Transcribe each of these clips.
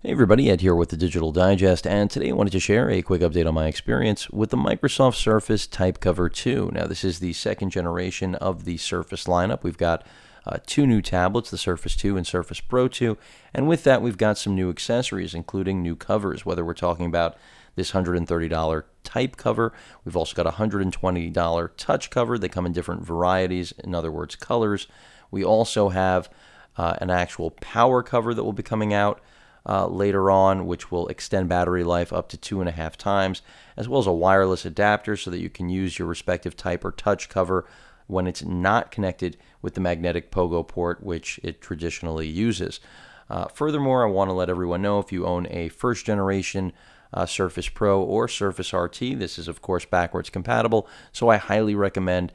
Hey everybody, Ed here with the Digital Digest, and today I wanted to share a quick update on my experience with the Microsoft Surface Typecover 2. Now this is the second generation of the Surface lineup. We've got two new tablets, the Surface 2 and Surface Pro 2, and with that we've got some new accessories, including new covers, whether we're talking about this $130 type cover. We've also got a $120 touch cover. They come in different varieties, in other words, colors. We also have an actual power cover that will be coming out later on, which will extend battery life up to 2.5 times, as well as a wireless adapter so that you can use your respective type or touch cover when it's not connected with the magnetic pogo port, which it traditionally uses. Furthermore, I want to let everyone know if you own a first generation Surface Pro or Surface RT, this is of course backwards compatible, so I highly recommend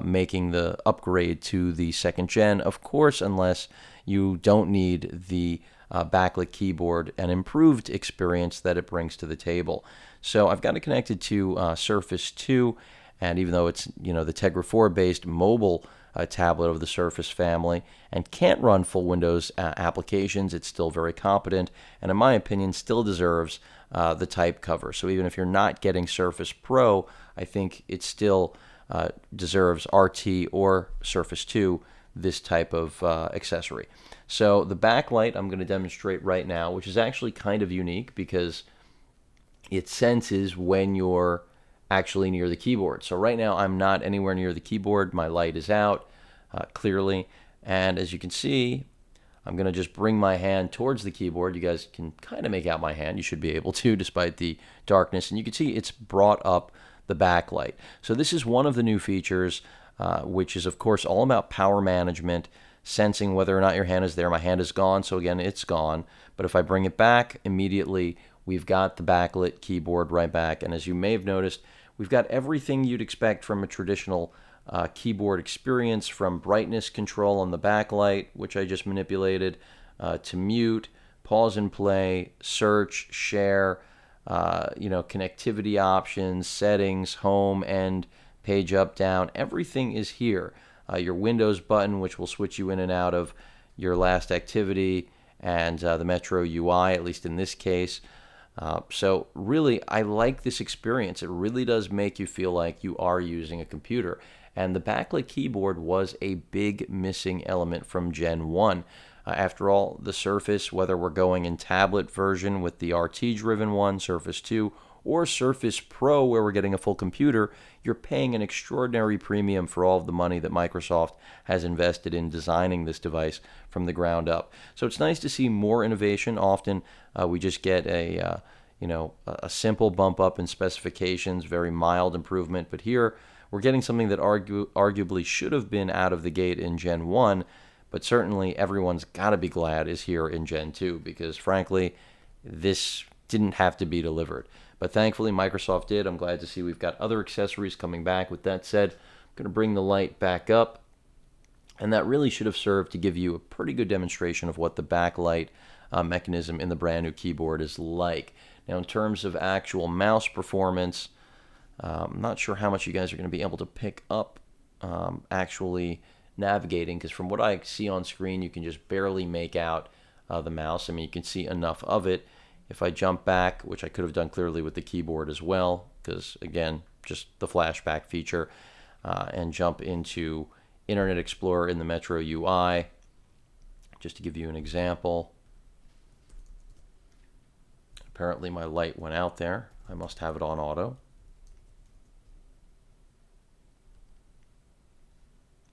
making the upgrade to the second gen, of course, unless you don't need the Backlit Keyboard and improved experience that it brings to the table. So I've got it connected to Surface 2, and even though it's the Tegra 4 based mobile tablet of the Surface family and can't run full Windows applications, it's still very competent and in my opinion still deserves the type cover. So even if you're not getting Surface Pro, I think it still deserves RT or Surface 2 this type of accessory. So the backlight I'm going to demonstrate right now, which is actually kind of unique because it senses when you're actually near the keyboard. So right now I'm not anywhere near the keyboard. My light is out clearly, and as you can see, I'm going to just bring my hand towards the keyboard. You guys can kind of make out my hand. You should be able to, despite the darkness, and you can see it's brought up the backlight. So this is one of the new features, which is of course all about power management, sensing whether or not your hand is there. My hand is gone, so again it's gone, but if I bring it back immediately, we've got the backlit keyboard right back. And as you may have noticed, we've got everything you'd expect from a traditional keyboard experience, from brightness control on the backlight, which I just manipulated, to mute, pause and play, search, share, connectivity options, settings, home, end, page up, down. Everything is here. Your Windows button, which will switch you in and out of your last activity, and the Metro UI, at least in this case. So really, I like this experience. It really does make you feel like you are using a computer. And the backlit keyboard was a big missing element from Gen 1. After all, the Surface, whether we're going in tablet version with the RT-driven one, Surface 2, or Surface Pro where we're getting a full computer, you're paying an extraordinary premium for all of the money that Microsoft has invested in designing this device from the ground up. So it's nice to see more innovation. Often we just get a simple bump up in specifications, very mild improvement, but here we're getting something that arguably should have been out of the gate in Gen 1, but certainly everyone's got to be glad is here in Gen 2, because frankly, this didn't have to be delivered. But thankfully, Microsoft did. I'm glad to see we've got other accessories coming back. With that said, I'm going to bring the light back up, and that really should have served to give you a pretty good demonstration of what the backlight mechanism in the brand new keyboard is like. Now, in terms of actual mouse performance, I'm not sure how much you guys are going to be able to pick up actually navigating, because from what I see on screen, you can just barely make out the mouse. I mean, you can see enough of it. If I jump back, which I could have done clearly with the keyboard as well, because again, just the flashback feature, and jump into Internet Explorer in the Metro UI, just to give you an example. Apparently my light went out there. I must have it on auto.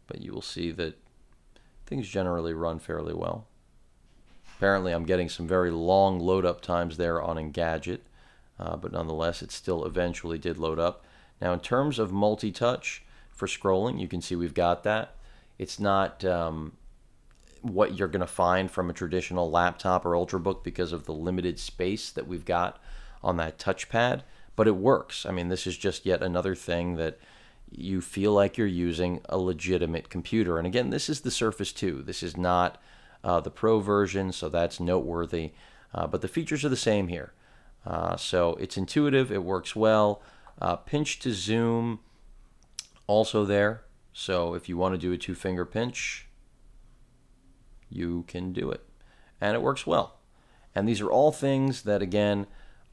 But you will see that things generally run fairly well. Apparently I'm getting some very long load up times there on Engadget, but nonetheless it still eventually did load up. Now in terms of multi-touch for scrolling, you can see we've got that. It's not what you're going to find from a traditional laptop or Ultrabook because of the limited space that we've got on that touchpad, but it works. I mean, this is just yet another thing that you feel like you're using a legitimate computer. And again, this is the Surface 2. This is not the Pro version, so that's noteworthy. But the features are the same here. So it's intuitive, it works well. Pinch to zoom, also there. So if you want to do a two-finger pinch, you can do it. And it works well. And these are all things that, again,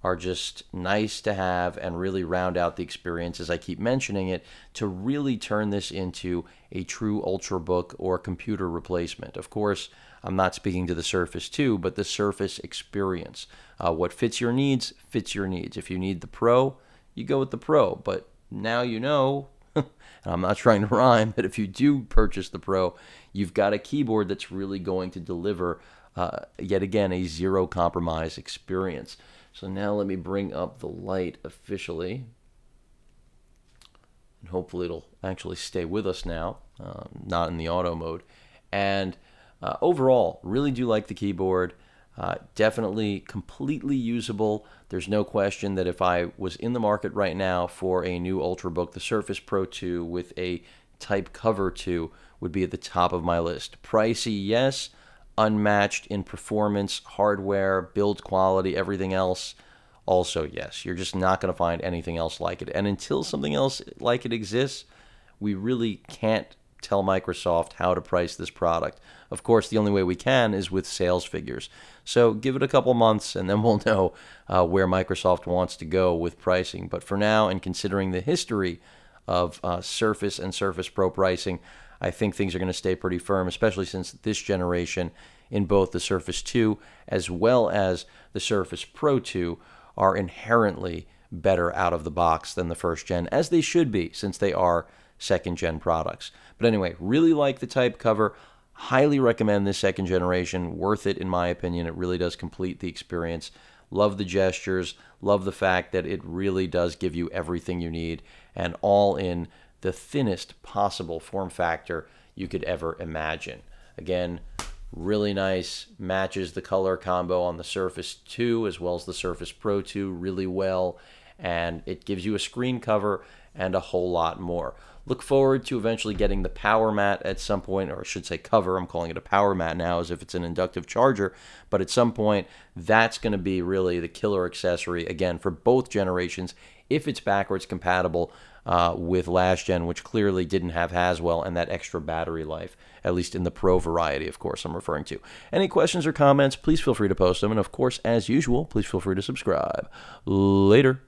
are just nice to have and really round out the experience, as I keep mentioning it, to really turn this into a true Ultrabook or computer replacement. Of course, I'm not speaking to the Surface 2, but the Surface experience. What fits your needs, fits your needs. If you need the Pro, you go with the Pro. But now you know, and I'm not trying to rhyme, but if you do purchase the Pro, you've got a keyboard that's really going to deliver, yet again, a zero compromise experience. So now let me bring up the light officially. And hopefully it'll actually stay with us now, not in the auto mode. And overall, really do like the keyboard. Definitely completely usable. There's no question that if I was in the market right now for a new Ultrabook, the Surface Pro 2 with a Type Cover 2 would be at the top of my list. Pricey, yes. Unmatched in performance, hardware, build quality, everything else. Also, yes, you're just not going to find anything else like it. And until something else like it exists, we really can't tell Microsoft how to price this product. Of course, the only way we can is with sales figures. So give it a couple months and then we'll know where Microsoft wants to go with pricing. But for now, and considering the history of Surface and Surface Pro pricing, I think things are going to stay pretty firm, especially since this generation in both the Surface 2 as well as the Surface Pro 2 are inherently better out of the box than the first gen, as they should be since they are second gen products. But anyway, really like the Type Cover. Highly recommend this second generation. Worth it in my opinion. It really does complete the experience. Love the gestures. Love the fact that it really does give you everything you need, and all in the thinnest possible form factor you could ever imagine. Again, really nice, matches the color combo on the Surface 2 as well as the Surface Pro 2 really well, and it gives you a screen cover and a whole lot more. Look forward to eventually getting the power mat at some point, or I should say cover. I'm calling it a power mat now as if it's an inductive charger, but at some point that's going to be really the killer accessory, again, for both generations if it's backwards compatible with last gen, which clearly didn't have Haswell and that extra battery life, at least in the Pro variety, of course, I'm referring to. Any questions or comments, please feel free to post them. And of course, as usual, please feel free to subscribe. Later.